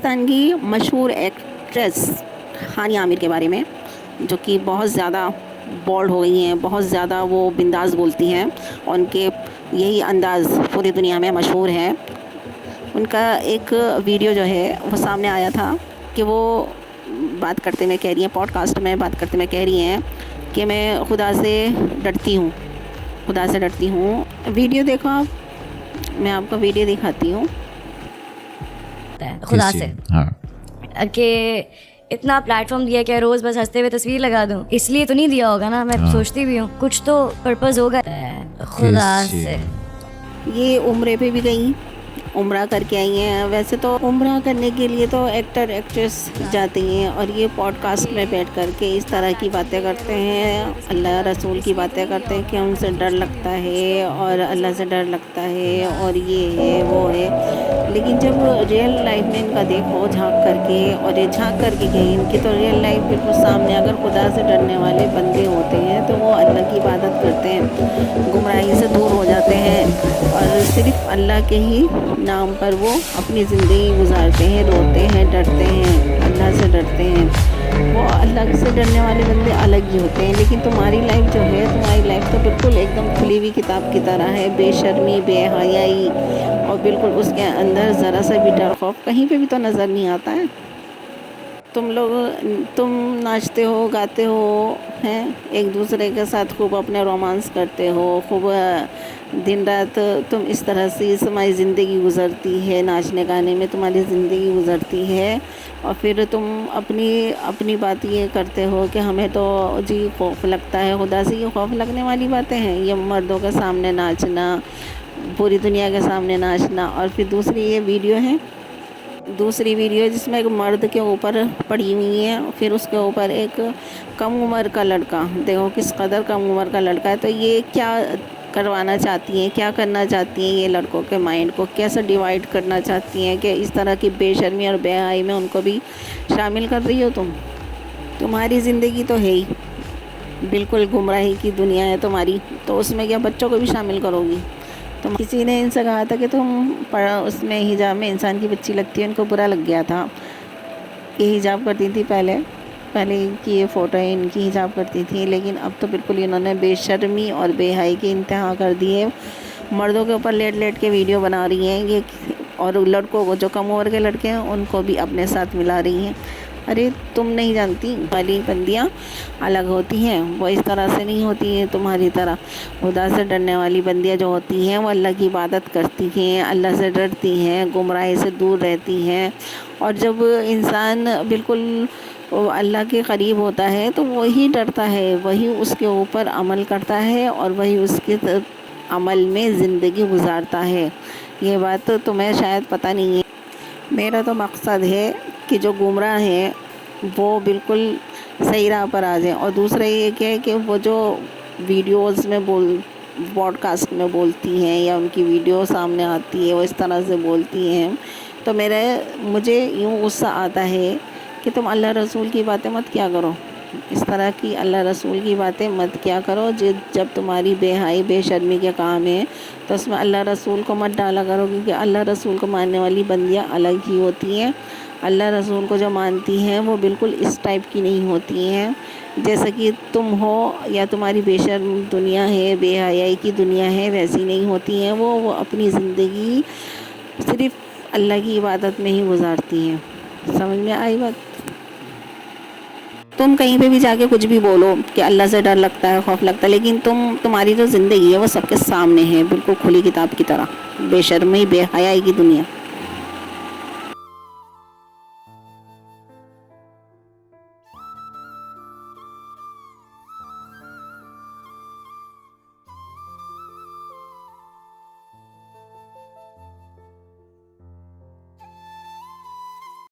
پاکستان کی مشہور ایکٹریس ہانی عامر کے بارے میں، جو کہ بہت زیادہ بولڈ ہو گئی ہیں، بہت زیادہ وہ بنداز بولتی ہیں، اور ان کے یہی انداز پوری دنیا میں مشہور ہے۔ ان کا ایک ویڈیو جو ہے وہ سامنے آیا تھا کہ وہ بات کرتے میں کہہ رہی ہیں، پوڈ کاسٹ میں بات کرتے میں کہہ رہی ہیں کہ میں خدا سے ڈرتی ہوں، خدا سے ڈرتی ہوں۔ ویڈیو دیکھو آپ، میں آپ کو ویڈیو دکھاتی ہوں۔ خدا سے کہ اتنا پلیٹ فارم دیا کہ روز بس ہنستے ہوئے تصویر لگا دوں، اس لیے تو نہیں دیا ہوگا نا، میں سوچتی بھی ہوں کچھ تو پرپز ہوگا خدا سے۔ یہ عمرے پہ بھی گئی، عمرہ کر کے آئی ہیں۔ ویسے تو عمرہ کرنے کے لیے تو ایکٹر ایکٹریس جاتی ہیں، اور یہ پوڈ کاسٹ میں بیٹھ کر کے اس طرح کی باتیں کرتے ہیں، اللہ رسول کی باتیں کرتے ہیں کہ ان سے ڈر لگتا ہے اور اللہ سے ڈر لگتا ہے اور یہ ہے وہ ہے۔ لیکن جب ریئل لائف میں ان کا دیکھو جھانک کر کے، اور یہ جھانک کر کے گئی، ان کی تو ریئل لائف بالکل سامنے، اگر خدا سے ڈرنے والے بندے ہوتے ہیں تو وہ اللہ کی عبادت کرتے ہیں، گمراہی سے دور ہو جاتے ہیں، اور صرف اللہ کے ہی نام پر وہ اپنی زندگی گزارتے ہیں، روتے ہیں، ڈرتے ہیں، اللہ سے ڈرتے ہیں۔ وہ اللہ سے ڈرنے والے بندے الگ ہی ہوتے ہیں۔ لیکن تمہاری لائف جو ہے، تمہاری لائف تو بالکل ایک دم کھلی ہوئی کتاب کی طرح ہے، بے شرمی، بے حیائی، اور بالکل اس کے اندر ذرا سا بھی ڈر خوف کہیں پہ بھی تو نظر نہیں آتا ہے۔ تم ناچتے ہو، گاتے ہو ہیں، ایک دوسرے کے ساتھ خوب اپنے رومانس کرتے ہو، خوب دن رات تم اس طرح سے تمہاری زندگی گزرتی ہے، ناچنے گانے میں تمہاری زندگی گزرتی ہے، اور پھر تم اپنی بات یہ کرتے ہو کہ ہمیں تو جی خوف لگتا ہے خدا سے۔ یہ خوف لگنے والی باتیں ہیں؟ یہ مردوں کے سامنے ناچنا، پوری دنیا کے سامنے ناچنا، اور پھر دوسری یہ ویڈیو ہے، دوسری ویڈیو جس میں ایک مرد کے اوپر پڑی ہوئی ہے، پھر اس کے اوپر ایک کم عمر کا لڑکا، دیکھو کس قدر کم عمر کا لڑکا ہے۔ تو یہ کیا کروانا چاہتی ہیں، کیا کرنا چاہتی ہیں؟ یہ لڑکوں کے مائنڈ کو کیسے ڈیوائیڈ کرنا چاہتی ہیں کہ اس طرح کی بے شرمی اور بے حیائی میں ان کو بھی شامل کر رہی ہو تم؟ تمہاری زندگی تو ہے ہی بالکل گمراہی کی دنیا ہے تمہاری، تو اس میں کیا بچوں کو بھی شامل کرو گی؟ کسی نے ان سے کہا تھا کہ تم اس میں حجاب میں انسان کی بچی لگتی ہے، ان کو برا لگ گیا تھا۔ یہ حجاب کرتی تھی پہلے کی یہ فوٹو ہے، ان کی حجاب کرتی تھی، لیکن اب تو بالکل انہوں نے بے شرمی اور بے حیائی کی انتہا کر دی ہے۔ مردوں کے اوپر لیٹ لیٹ کے ویڈیو بنا رہی ہیں یہ، اور لڑکوں کو، جو کم عمر کے لڑکے ہیں ان کو بھی اپنے ساتھ ملا رہی ہیں۔ ارے تم نہیں جانتی، والی بندیاں الگ ہوتی ہیں، وہ اس طرح سے نہیں ہوتی ہیں تمہاری طرح۔ خدا سے ڈرنے والی بندیاں جو ہوتی ہیں وہ اللہ کی عبادت کرتی ہیں، اللہ سے ڈرتی ہیں، گمراہی سے دور رہتی ہیں، اور جب انسان بالکل اللہ کے قریب ہوتا ہے تو وہی ڈرتا ہے، وہی اس کے اوپر عمل کرتا ہے، اور وہی اس کے عمل میں زندگی گزارتا ہے۔ یہ بات تمہیں شاید پتہ نہیں ہے۔ میرا تو مقصد ہے کہ جو گمراہ ہیں وہ بالکل صحیح راہ پر آ جائیں، اور دوسرا یہ کہ وہ جو ویڈیوز میں پوڈ کاسٹ میں بولتی ہیں، یا ان کی ویڈیو سامنے آتی ہے وہ اس طرح سے بولتی ہیں، تو مجھے یوں غصہ آتا ہے کہ تم اللہ رسول کی باتیں مت کیا کرو، اس طرح کی اللہ رسول کی باتیں مت کیا کرو۔ جب تمہاری بے حیائی بے شرمی کے کام ہے تو اس میں اللہ رسول کو مت ڈالا کرو، کیونکہ اللہ رسول کو ماننے والی بندیاں الگ ہی ہوتی ہیں۔ اللہ رسول کو جو مانتی ہیں وہ بالکل اس ٹائپ کی نہیں ہوتی ہیں جیسا کہ تم ہو، یا تمہاری بے شرم دنیا ہے، بے حیائی کی دنیا ہے، ویسی نہیں ہوتی ہیں۔ وہ اپنی زندگی صرف اللہ کی عبادت میں ہی گزارتی ہیں۔ سمجھ میں آئی بات؟ تم کہیں پہ بھی جا کے کچھ بھی بولو کہ اللہ سے ڈر لگتا ہے، خوف لگتا ہے، لیکن تمہاری جو زندگی ہے وہ سب کے سامنے ہے، بالکل کھلی کتاب کی طرح، بے شرمی بے حیائی کی دنیا۔